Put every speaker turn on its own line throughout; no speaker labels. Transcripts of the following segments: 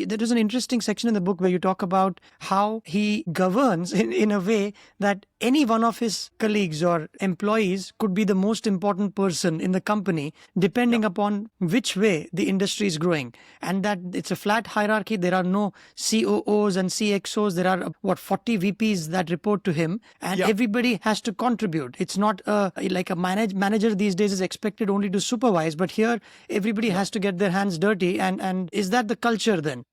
There is an interesting section in the book where you talk about how he governs in a way that any one of his colleagues or employees could be the most important person in the company, depending upon which way the industry is growing. And that it's a flat hierarchy. There are no COOs and CXOs. There are, 40 VPs that report to him. And everybody has to contribute. It's not like a manager these days is expected only to supervise. But here, everybody has to get their hands dirty. And is that the culture then?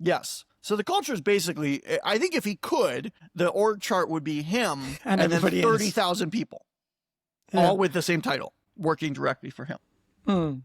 Yes. So the culture is basically, I think if he could, the org chart would be him and then 30,000 people, all with the same title, working directly for him.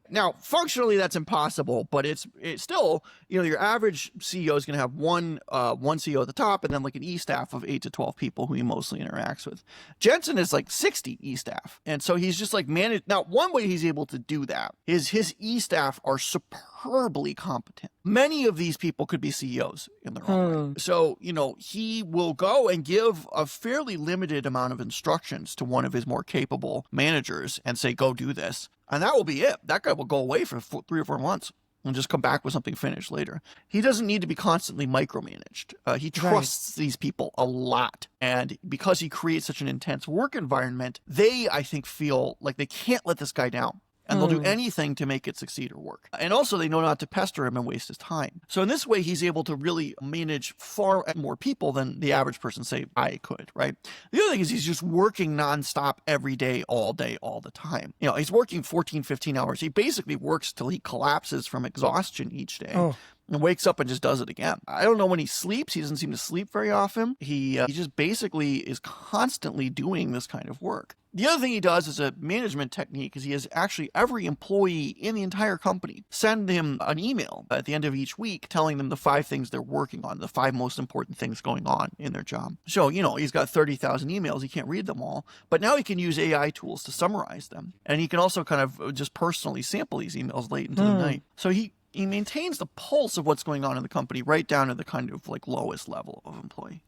Now, functionally, that's impossible, but it's still, your average CEO is going to have one CEO at the top and then like an E-staff of 8 to 12 people who he mostly interacts with. Jensen is like 60 E-staff. And so he's just like managed. Now, one way he's able to do that is his E-staff are superbly competent. Many of these people could be CEOs in their own way. So, he will go and give a fairly limited amount of instructions to one of his more capable managers and say, go do this. And that will be it. That guy will go away for 3 or 4 months and just come back with something finished later. He doesn't need to be constantly micromanaged. He trusts these people a lot. And because he creates such an intense work environment, they, I think, feel like they can't let this guy down. And they'll do anything to make it succeed or work. And also they know not to pester him and waste his time. So in this way, he's able to really manage far more people than the average person, say, I could, right? The other thing is he's just working nonstop every day, all the time. He's working 14, 15 hours. He basically works till he collapses from exhaustion each day. And wakes up and just does it again. I don't know when he sleeps. He doesn't seem to sleep very often. He just basically is constantly doing this kind of work. The other thing he does as a management technique is he has actually every employee in the entire company send him an email at the end of each week telling them the 5 things they're working on, the 5 most important things going on in their job. So, he's got 30,000 emails. He can't read them all, but now he can use AI tools to summarize them. And he can also kind of just personally sample these emails late into the night. So he maintains the pulse of what's going on in the company right down to the kind of like lowest level of employee.